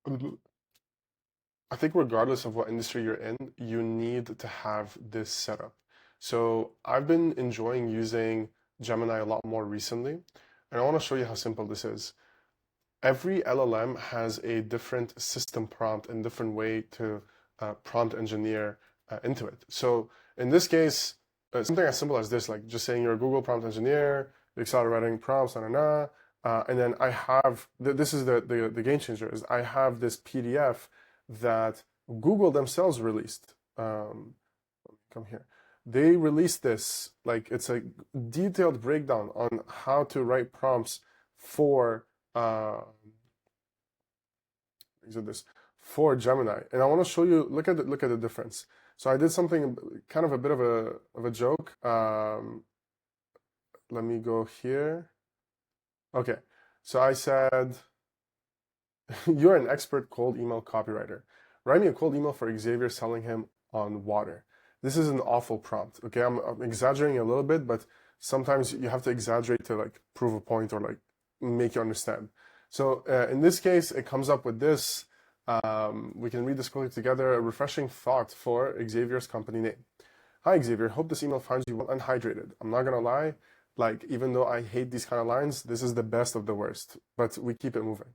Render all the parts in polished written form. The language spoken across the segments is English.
I think regardless of what industry you're in, you need to have this setup. So I've been enjoying using Gemini a lot more recently, and I want to show you how simple this is. Every LLM has a different system prompt and different way to prompt engineer into it. So in this case, something as simple as this, like just saying you're a Google prompt engineer, you excel at writing prompts, and then I have, this is the game changer, is I have this PDF that Google themselves released. Come here. They released this, like it's a detailed breakdown on how to write prompts for this for Gemini, and I want to show you. Look at the difference. So I did something kind of a bit of a joke. Let me go here. Okay, so I said, you're an expert cold email copywriter. Write me a cold email for Xavier selling him on water. This is an awful prompt. Okay, I'm exaggerating a little bit, but sometimes you have to exaggerate to like prove a point or like make you understand. So in this case, it comes up with this. We can read this quickly together. A refreshing thought for Xavier's company name. Hi, Xavier. Hope this email finds you well and hydrated. I'm not gonna lie, like even though I hate these kind of lines, this is the best of the worst, but we keep it moving.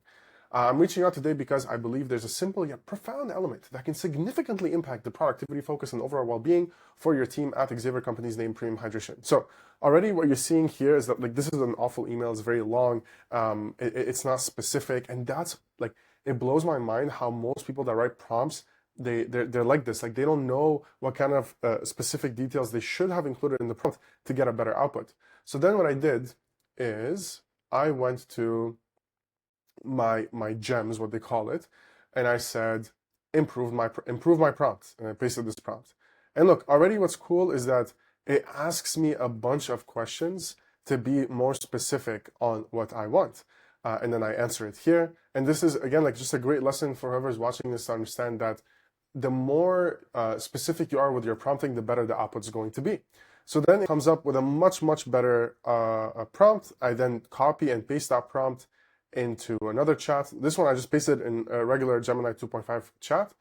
I'm reaching out today because I believe there's a simple yet profound element that can significantly impact the productivity, focus, and overall well-being for your team at Xavier Company's name, Premium Hydration. So already what you're seeing here is that like this is an awful email. It's very long. It's not specific, and that's like it blows my mind how most people that write prompts they're like this. Like they don't know what kind of specific details they should have included in the prompt to get a better output. So then what I did is I went to my gems, what they call it, and I said improve my prompt, and I pasted this prompt. And look, already what's cool is that it asks me a bunch of questions to be more specific on what I want, and then I answer it here. And this is again like just a great lesson for whoever's watching this to understand that the more specific you are with your prompting, the better the output's going to be. So then it comes up with a much better prompt. I then copy and paste that prompt into another chat. This one I just pasted in a regular Gemini 2.5 chat.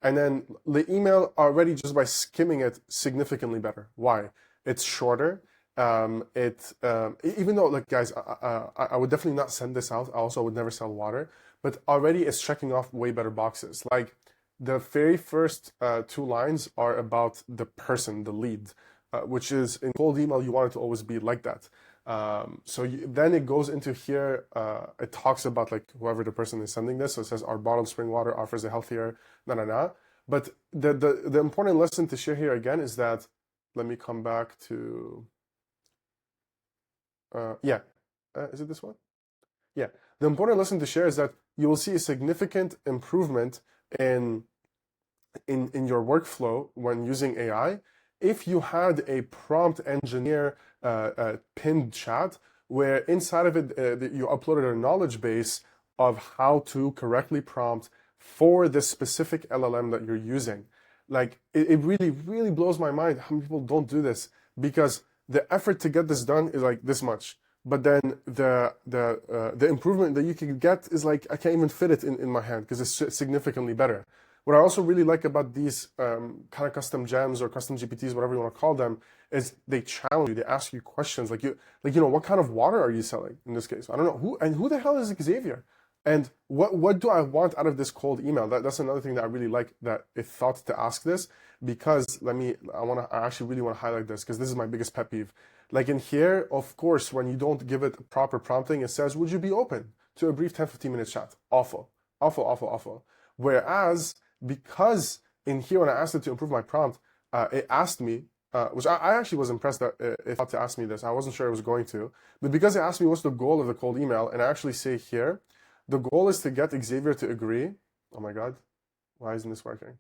And then the email already, just by skimming it, significantly better. Why? It's shorter. Even though, like guys, I would definitely not send this out. I also would never sell water. But already it's checking off way better boxes. Like the very first 2 lines are about the person, the lead, which is in cold email, you want it to always be like that. Then it goes into here, it talks about like whoever the person is sending this. So it says our bottled spring water offers a healthier, But the important lesson to share here again is that, let me come back to, is it this one? Yeah. The important lesson to share is that you will see a significant improvement in your workflow when using AI if you had a prompt engineer pinned chat where inside of it you uploaded a knowledge base of how to correctly prompt for the specific LLM that you're using. Like it really blows my mind how many people don't do this, because the effort to get this done is like this much, but then the improvement that you can get is like I can't even fit it in my hand because it's significantly better. What I also really like about these kind of custom gems or custom GPTs, whatever you want to call them, is they challenge you. They ask you questions like what kind of water are you selling in this case? I don't know who the hell is Xavier, and what do I want out of this cold email? That's another thing that I really like, that it thought to ask this, because I actually really want to highlight this because this is my biggest pet peeve. Like in here, of course, when you don't give it proper prompting, it says, "Would you be open to a brief 10-15 minute chat?" Awful. Whereas because in here, when I asked it to improve my prompt, it asked me, which I actually was impressed that it thought to ask me this. I wasn't sure it was going to, but because it asked me what's the goal of the cold email, and I actually say here, the goal is to get Xavier to agree. Oh my God, why isn't this working?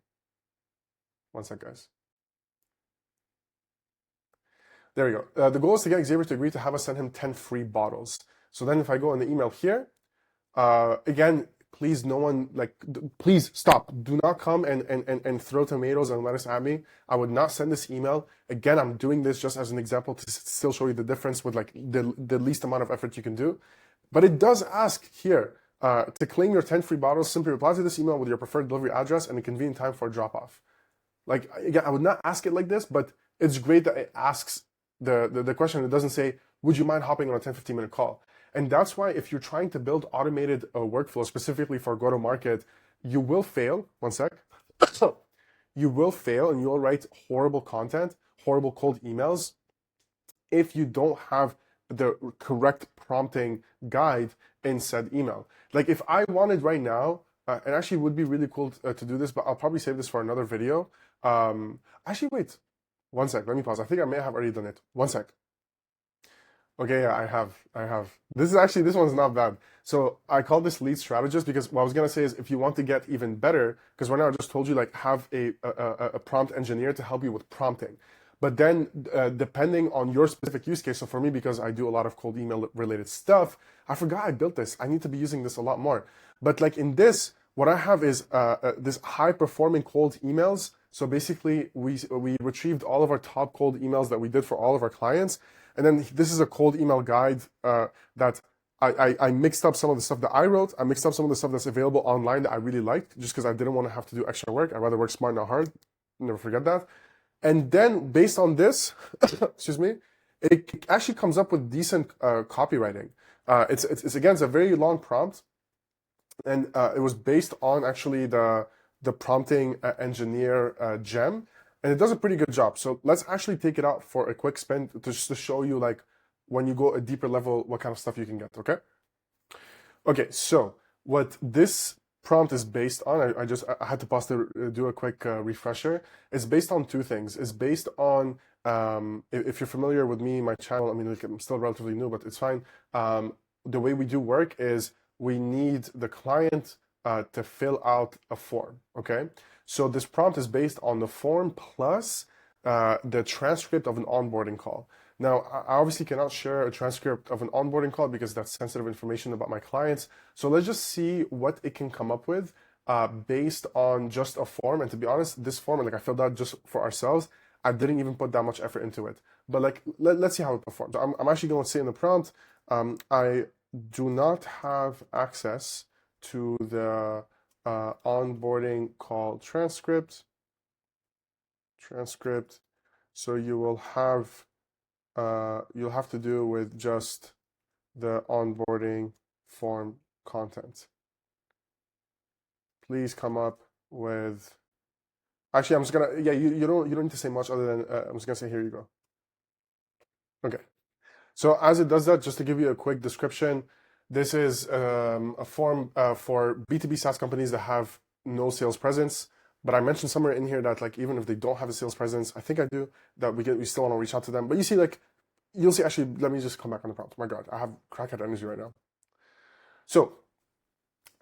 One sec, guys. There we go. The goal is to get Xavier to agree to have us send him 10 free bottles. So then if I go in the email here, again, please, no one, please stop. Do not come and throw tomatoes and lettuce at me. I would not send this email. Again, I'm doing this just as an example to still show you the difference with like the least amount of effort you can do. But it does ask here, To claim your 10 free bottles, simply reply to this email with your preferred delivery address and a convenient time for a drop-off. Like, again, I would not ask it like this, but it's great that it asks the question. It doesn't say, would you mind hopping on a 10, 15-minute call? And that's why if you're trying to build automated workflow specifically for go-to-market, you will fail. One sec. You will fail and you'll write horrible content, horrible cold emails if you don't have the correct prompting guide in said email. Like if I wanted right now, and actually it would be really cool to do this, but I'll probably save this for another video. Actually, wait, one sec, let me pause. I think I may have already done it. One sec. Okay, yeah, I have. This one's not bad. So I call this lead strategist because what I was gonna say is if you want to get even better, because right now I just told you like have a prompt engineer to help you with prompting. But then depending on your specific use case, so for me, because I do a lot of cold email related stuff, I forgot I built this. I need to be using this a lot more. But like in this, what I have is this high performing cold emails. So basically we retrieved all of our top cold emails that we did for all of our clients. And then this is a cold email guide that I mixed up some of the stuff that I wrote. I mixed up some of the stuff that's available online that I really liked just because I didn't want to have to do extra work. I'd rather work smart, not hard. Never forget that. And then based on this, excuse me, it actually comes up with decent copywriting. It's again, it's a very long prompt. And it was based on actually the prompting engineer gem. And it does a pretty good job. So let's actually take it out for a quick spin just to show you like when you go a deeper level, what kind of stuff you can get, okay? Okay, so what this prompt is based on, I had to pause to do a quick refresher. It's based on two things. It's based on, if you're familiar with me, my channel, I mean, like, I'm still relatively new, but it's fine. The way we do work is we need the client to fill out a form, okay? So this prompt is based on the form plus the transcript of an onboarding call. Now, I obviously cannot share a transcript of an onboarding call because that's sensitive information about my clients. So let's just see what it can come up with based on just a form. And to be honest, this form, like I filled out just for ourselves, I didn't even put that much effort into it. But like, let's see how it performs. So I'm actually going to say in the prompt, I do not have access to the onboarding call transcript. So you'll have to do with just the onboarding form content. Please come up with. Actually, I'm just gonna. Yeah, you don't need to say much other than I'm just gonna say here you go. Okay. So as it does that, just to give you a quick description, this is a form for B2B SaaS companies that have no sales presence. But I mentioned somewhere in here that like even if they don't have a sales presence, I think I do, that we still want to reach out to them. But you see, like you'll see. Actually, let me just come back on the prompt. My God, I have crackhead energy right now. So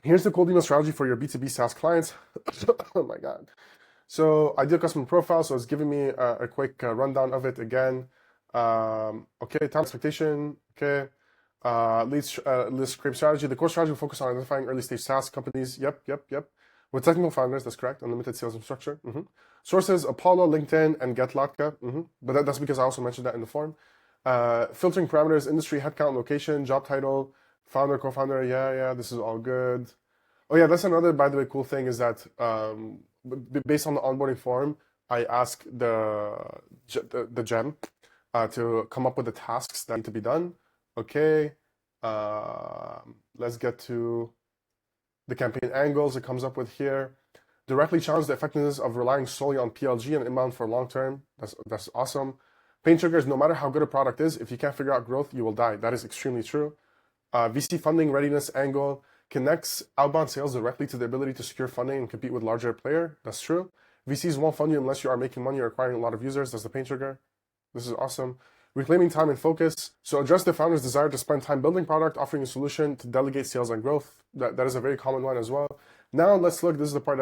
here's the cold email strategy for your B2B SaaS clients. Oh my God. So I did a customer profile, so it's giving me a quick rundown of it again. Okay, time expectation. Okay. List scrape strategy. The core strategy will focus on identifying early stage SaaS companies. Yep. With technical founders, that's correct. Unlimited sales infrastructure. Sources: Apollo, LinkedIn, and GetLatka. But that's because I also mentioned that in the form. Filtering parameters: industry, headcount, location, job title, founder, co-founder. Yeah, this is all good. Oh yeah, that's another, by the way, cool thing is that based on the onboarding form, I ask the gem to come up with the tasks that need to be done. Okay, let's get to the campaign angles it comes up with here. Directly challenge the effectiveness of relying solely on PLG and inbound for long term. That's awesome. Pain triggers: no matter how good a product is, if you can't figure out growth, you will die. That is extremely true. VC funding readiness angle connects outbound sales directly to the ability to secure funding and compete with larger player. That's true. VCs won't fund you unless you are making money or acquiring a lot of users. That's the pain trigger. This is awesome. Reclaiming time and focus. So address the founder's desire to spend time building product, offering a solution to delegate sales and growth. That is a very common one as well. Now let's look. This is the part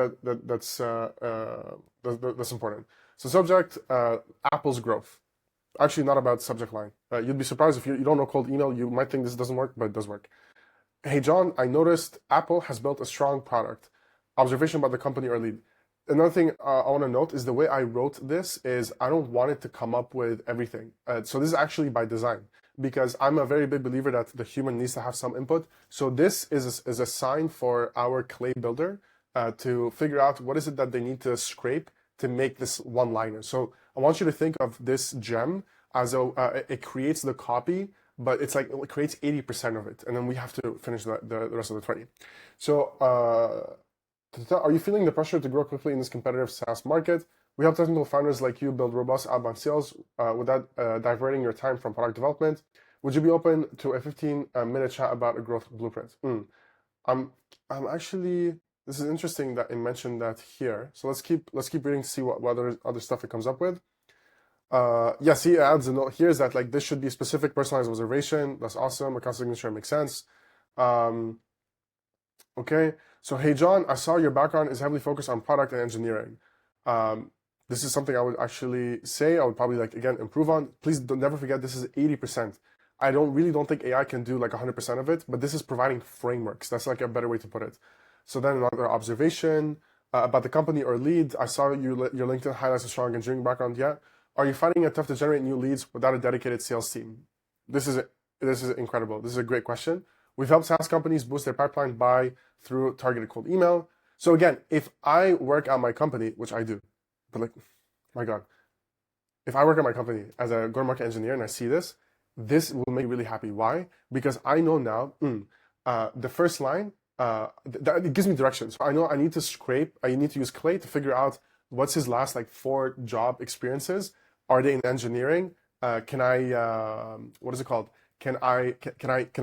that's important. So subject: Apple's growth. Actually, not about subject line. You'd be surprised if you don't know cold email. You might think this doesn't work, but it does work. Hey John, I noticed Apple has built a strong product. Observation about the company or lead. Another thing I want to note is the way I wrote this is I don't want it to come up with everything. So this is actually by design because I'm a very big believer that the human needs to have some input. So this is a sign for our clay builder to figure out what is it that they need to scrape to make this one-liner. So I want you to think of this gem as it creates the copy, but it's like it creates 80% of it, and then we have to finish the rest of the 20. So are you feeling the pressure to grow quickly in this competitive SaaS market? We help technical founders like you build robust outbound sales without diverting your time from product development. Would you be open to a 15-minute chat about a growth blueprint? I'm actually. This is interesting that it mentioned that here. So let's keep reading to see what other stuff it comes up with. Yes, he adds a note here is that like this should be specific personalized observation. That's awesome. Account signature makes sense. Okay. So hey John, I saw your background is heavily focused on product and engineering. This is something I would actually say I would probably like again improve on. Please never forget this is 80%. I really don't think AI can do like 100% of it, but this is providing frameworks. That's like a better way to put it. So then another observation about the company or lead. I saw your LinkedIn highlights a strong engineering background. Yeah. Are you finding it tough to generate new leads without a dedicated sales team? This is incredible. This is a great question. We've helped SaaS companies boost their pipeline through targeted cold email. So again, if I work at my company, which I do, but like, my God, if I work at my company as a go-to-market engineer and I see this will make me really happy. Why? Because I know now the first line, it gives me direction. So I know I need to use Clay to figure out what's his last like 4 job experiences. Are they in engineering? Can I, what is it called? Can I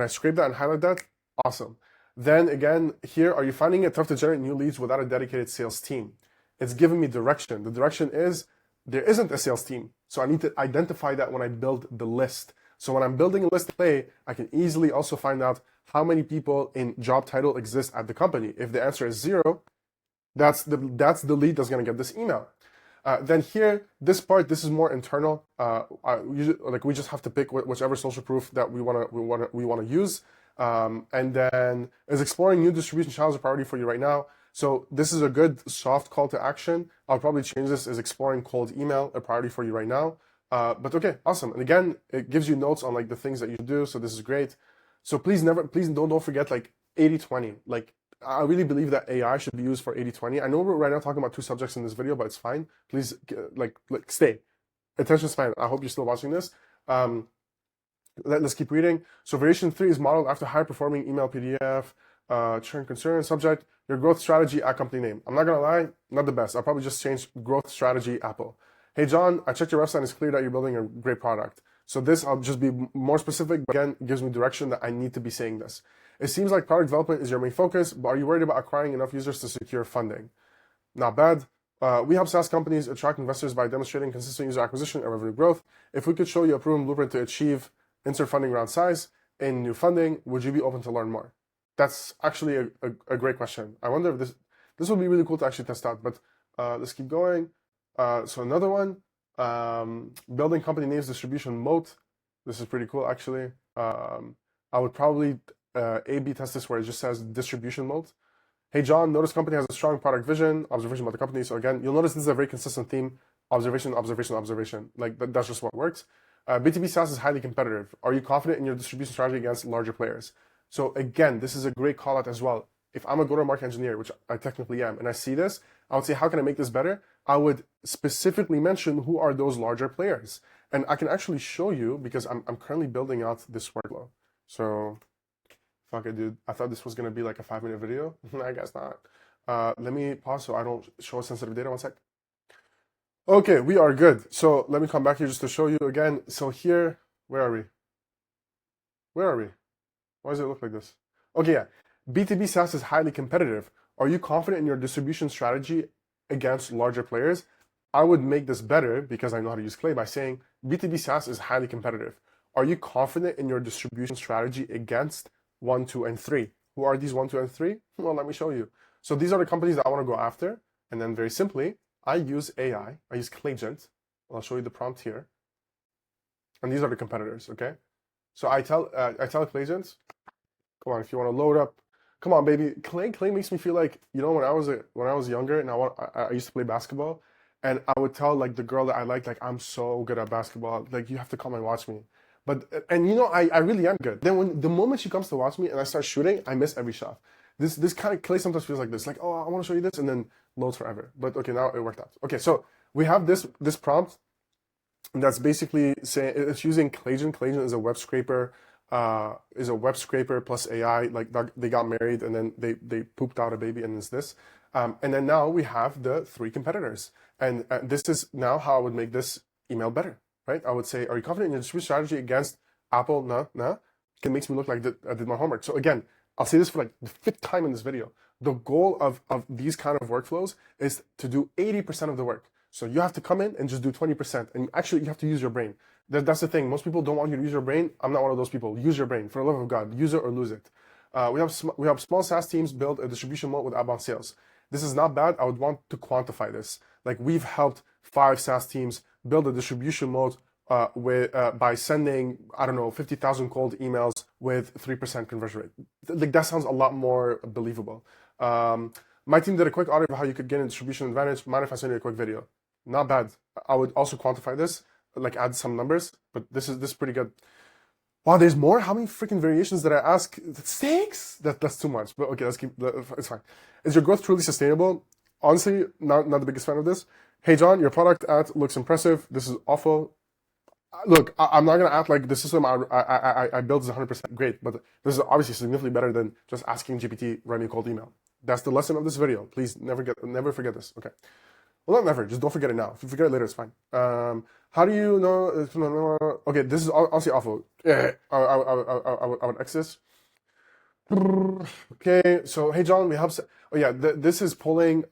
scrape that and highlight that? Awesome. Then again, here, are you finding it tough to generate new leads without a dedicated sales team? It's giving me direction. The direction is there isn't a sales team. So I need to identify that when I build the list. So when I'm building a list to play, I can easily also find out how many people in job title exist at the company. If the answer is 0, that's the lead that's going to get this email. Then here, this is more internal. We just have to pick whichever social proof that we want to use. And then is exploring new distribution channels a priority for you right now? So this is a good soft call to action. I'll probably change this as exploring cold email a priority for you right now. But okay, awesome. And again, it gives you notes on like the things that you do. So this is great. So please don't forget like 80-20. Like I really believe that AI should be used for 80-20. I know we're right now talking about 2 subjects in this video, but it's fine. Please like stay. Attention span. I hope you're still watching this. Let's keep reading. So variation 3 is modeled after high performing email PDF, churn concern, subject, your growth strategy at company name. I'm not gonna lie, not the best. I'll probably just change growth strategy Apple. Hey John, I checked your website. It's clear that you're building a great product. So this, I'll just be more specific, but again, it gives me direction that I need to be saying this. It seems like product development is your main focus, but are you worried about acquiring enough users to secure funding? Not bad. We help SaaS companies attract investors by demonstrating consistent user acquisition and revenue growth. If we could show you a proven blueprint to achieve insert funding round size in new funding, would you be open to learn more? That's actually a great question. I wonder if this would be really cool to actually test out, but let's keep going. So another one, building company names distribution moat. This is pretty cool, actually. I would probably A/B test this where it just says distribution moat. Hey, John, notice company has a strong product vision, observation about the company. So again, you'll notice this is a very consistent theme, observation, observation, observation. Like that's just what works. B2B SaaS is highly competitive. Are you confident in your distribution strategy against larger players? So again, this is a great call out as well. If I'm a go-to-market engineer, which I technically am, and I see this, I would say, how can I make this better? I would specifically mention who are those larger players. And I can actually show you because I'm currently building out this workflow. So fuck it, dude. I thought this was going to be like a 5-minute video. I guess not. Let me pause so I don't show sensitive data. 1 sec. Okay, we are good. So let me come back here just to show you again. So here, where are we? Why does it look like this? Okay, yeah. B2B SaaS is highly competitive. Are you confident in your distribution strategy against larger players? I would make this better because I know how to use Clay by saying B2B SaaS is highly competitive. Are you confident in your distribution strategy against 1, 2, and 3? Who are these 1, 2, and 3? Well, let me show you. So these are the companies that I want to go after. And then very simply, I use AI. I use Claygent. I'll show you the prompt here. And these are the competitors, okay? So I tell Claygent, come on, if you want to load up, come on, baby. Clay makes me feel like, you know, when I was younger and I used to play basketball, and I would tell like the girl that I liked, like I'm so good at basketball, like you have to come and watch me. But, and you know, I really am good. Then when the moment she comes to watch me and I start shooting, I miss every shot. This kind of clay sometimes feels like this, like, oh, I want to show you this, and then loads forever. But okay, now it worked out. Okay, so we have this prompt that's basically saying it's using Claygen. Claygen is a web scraper, plus AI. Like they got married and then they pooped out a baby, and it's this. And then now we have the 3 competitors, and this is now how I would make this email better, right? I would say, are you confident in your distribution strategy against Apple? No. It makes me look like I did my homework. So again, I'll say this for like the 5th time in this video. The goal of these kind of workflows is to do 80% of the work. So you have to come in and just do 20%. And actually, you have to use your brain. That's the thing. Most people don't want you to use your brain. I'm not one of those people. Use your brain. For the love of God, use it or lose it. We have small SaaS teams build a distribution moat with outbound sales. This is not bad. I would want to quantify this. Like we've helped 5 SaaS teams build a distribution moat by sending, I don't know, 50,000 cold emails with 3% conversion rate. Like that sounds a lot more believable. My team did a quick audit of how you could gain a distribution advantage. Mind if I send you a quick video? Not bad. I would also quantify this, like add some numbers, but this is pretty good. Wow, there's more? How many freaking variations did I ask? 6? That's too much, but okay, it's fine. Is your growth truly sustainable? Honestly, not the biggest fan of this. Hey John, your product ad looks impressive. This is awful. Look, I'm not gonna act like the system I built is 100% great, but this is obviously significantly better than just asking GPT write me a cold email. That's the lesson of this video. Please never forget this. Okay. Well, not never. Just don't forget it now. If you forget it later, it's fine. How do you know? Okay, this is honestly awful. Yeah, I would X this. Okay, so hey John, we have. Oh yeah, this is pulling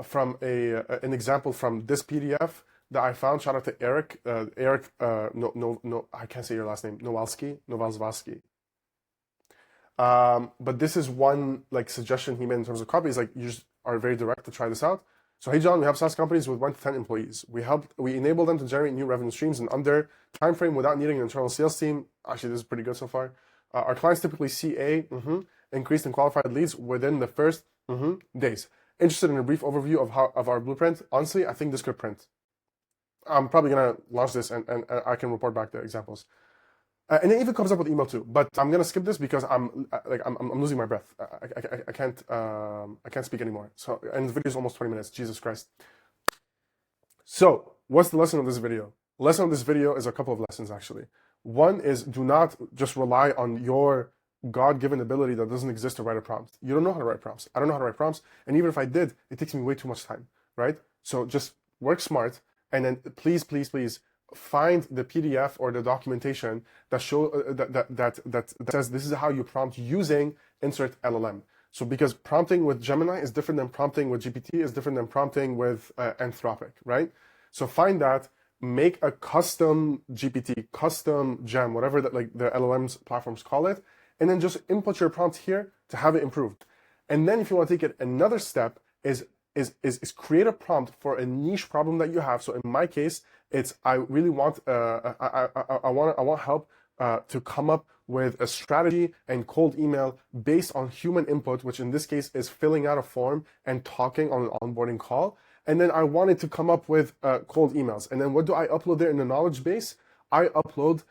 from an example from this PDF that I found. Shout out to Eric. Eric, no, I can't say your last name. Novalsky. But this is one like suggestion he made in terms of copy. Is like you just are very direct to try this out. So hey John, we have SaaS companies with 1 to 10 employees. We enable them to generate new revenue streams in under time frame without needing an internal sales team. Actually, this is pretty good so far. Our clients typically see increased in qualified leads within the first days. Interested in a brief overview of our blueprint? Honestly, I think this could print. I'm probably gonna launch this and I can report back the examples. And it even comes up with email too, but I'm gonna skip this because I'm losing my breath. I can't speak anymore. So, and the video is almost 20 minutes. Jesus Christ. So, what's the lesson of this video? The lesson of this video is a couple of lessons actually. One is do not just rely on your God-given ability that doesn't exist to write a prompt. You don't know how to write prompts. I don't know how to write prompts, and even if I did, it takes me way too much time, right? So just work smart, and then please find the PDF or the documentation that that says this is how you prompt using insert LLM. So because prompting with Gemini is different than prompting with GPT, is different than prompting with Anthropic, right? So find that, make a custom GPT, custom Gem, whatever that like the LLMs platforms call it, and then just input your prompt here to have it improved. And then if you want to take it another step, is create a prompt for a niche problem that you have. So in my case, it's I really want I want help to come up with a strategy and cold email based on human input, which in this case is filling out a form and talking on an onboarding call. And then I wanted to come up with cold emails. And then what do I upload there in the knowledge base? I upload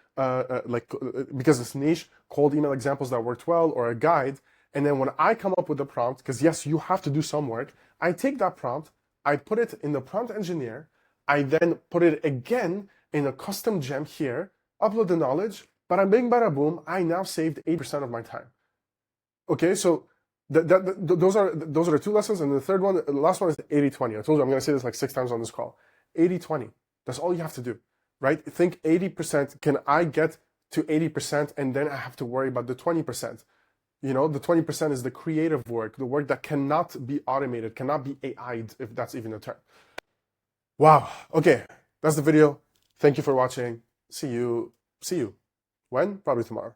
because it's niche, cold email examples that worked well or a guide. And then when I come up with the prompt, because yes, you have to do some work, I take that prompt, I put it in the prompt engineer, I then put it again in a custom gem here, upload the knowledge, bada bing, bada boom, I now saved 8% of my time. Okay, so those are the 2 lessons, and the third one, the last one is 80-20. I told you I'm going to say this like 6 times on this call. 80-20. That's all you have to do, right? Think 80%. Can I get to 80%, and then I have to worry about the 20%? You know, the 20% is the creative work, the work that cannot be automated, cannot be AI'd, if that's even a term. Wow. Okay, that's the video. Thank you for watching. See you. When? Probably tomorrow.